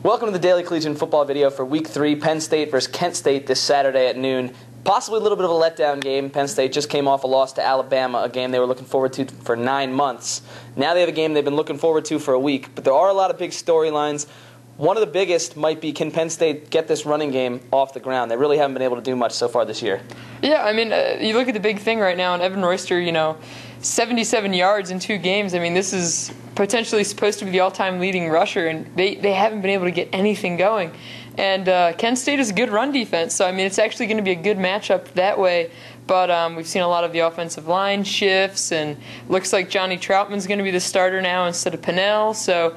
Welcome to the Daily Collegiate Football video for Week 3, Penn State versus Kent State this Saturday at noon. Possibly a little bit of a letdown game. Penn State just came off a loss to Alabama, a game they were looking forward to for 9 months. Now they have a game they've been looking forward to for a week, but there are a lot of big storylines. One of the biggest might be, can Penn State get this running game off the ground? They really haven't been able to do much so far this year. Yeah, I mean, you look at the big thing right now, and Evan Royster, 77 yards in 2 games. I mean, this is potentially supposed to be the all-time leading rusher, and they haven't been able to get anything going. And Kent State is a good run defense, so I mean, it's actually going to be a good matchup that way. But we've seen a lot of the offensive line shifts, and looks like Johnny Troutman's going to be the starter now instead of Pennell. So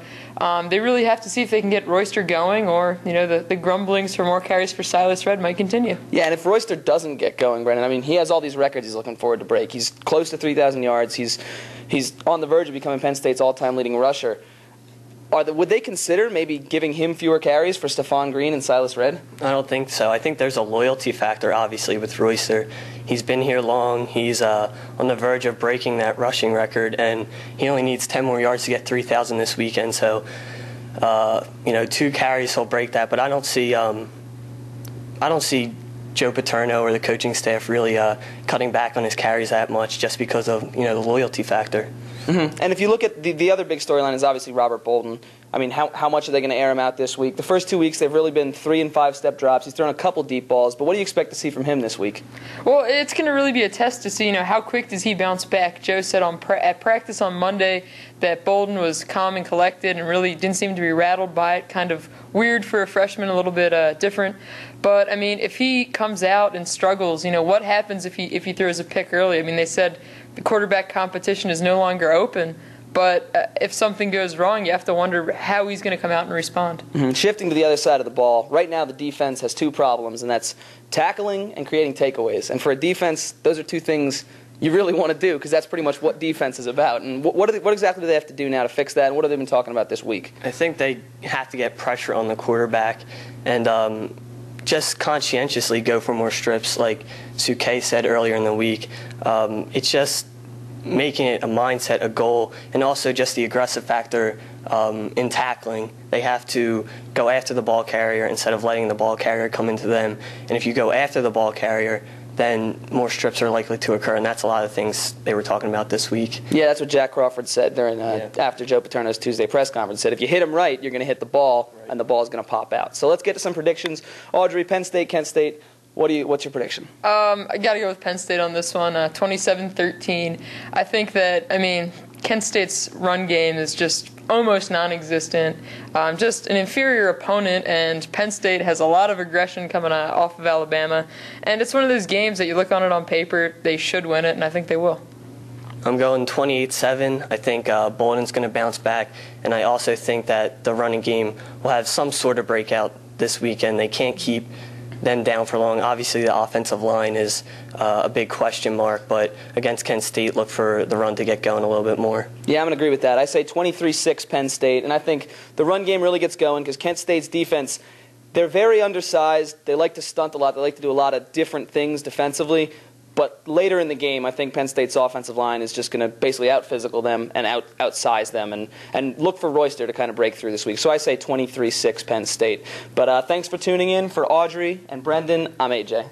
they really have to see if they can get Royster going, or the grumblings for more carries for Silas Redd might continue. Yeah, and if Royster doesn't get going, Brendan, I mean, he has all these records he's looking forward to break. He's close to 3,000 yards. He's on the verge of becoming Penn State's all-time leading rusher. Would they consider maybe giving him fewer carries for Stephon Green and Silas Redd? I don't think so. I think there's a loyalty factor, obviously, with Royster. He's been here long. He's on the verge of breaking that rushing record, and he only needs 10 more yards to get 3,000 this weekend. So, 2 carries he'll break that. But I don't see Joe Paterno or the coaching staff really cutting back on his carries that much, just because of the loyalty factor. Mm-hmm. And if you look at the other big storyline is obviously Robert Bolden. I mean, how much are they going to air him out this week? The first 2 weeks, they've really been 3- and 5-step drops. He's thrown a couple deep balls, but what do you expect to see from him this week? Well, it's going to really be a test to see, how quick does he bounce back. Joe said at practice on Monday that Bolden was calm and collected and really didn't seem to be rattled by it. Kind of weird for a freshman, a little bit different. But, I mean, if he comes out and struggles, what happens if he throws a pick early? I mean, they said the quarterback competition is no longer open. But if something goes wrong, you have to wonder how he's going to come out and respond. Mm-hmm. Shifting to the other side of the ball, right now the defense has 2 problems, and that's tackling and creating takeaways. And for a defense, those are 2 things you really want to do, because that's pretty much what defense is about. And what exactly do they have to do now to fix that, and what have they been talking about this week? I think they have to get pressure on the quarterback and just conscientiously go for more strips, like Suke said earlier in the week. It's just making it a mindset, a goal, and also just the aggressive factor in tackling. They have to go after the ball carrier instead of letting the ball carrier come into them. And if you go after the ball carrier, then more strips are likely to occur, and that's a lot of things they were talking about this week. Yeah, that's what Jack Crawford said during after Joe Paterno's Tuesday press conference. He said if you hit him right, you're going to hit the ball, and the ball's going to pop out. So let's get to some predictions. Audrey, Penn State, Kent State. What's your prediction? I got to go with Penn State on this one, 27-13. I think that, Kent State's run game is just almost non-existent. Just an inferior opponent, and Penn State has a lot of aggression coming off of Alabama. And it's one of those games that you look on it on paper, they should win it, and I think they will. I'm going 28-7. I think Bolden's going to bounce back, and I also think that the running game will have some sort of breakout this weekend. They can't keep them down for long. Obviously, the offensive line is a big question mark, but against Kent State, look for the run to get going a little bit more. Yeah, I'm going to agree with that. I say 23-6 Penn State, and I think the run game really gets going because Kent State's defense, they're very undersized. They like to stunt a lot. They like to do a lot of different things defensively. But later in the game, I think Penn State's offensive line is just going to basically out-physical them and outsize them and look for Royster to kind of break through this week. So I say 23-6 Penn State. But thanks for tuning in. For Audrey and Brendan, I'm AJ.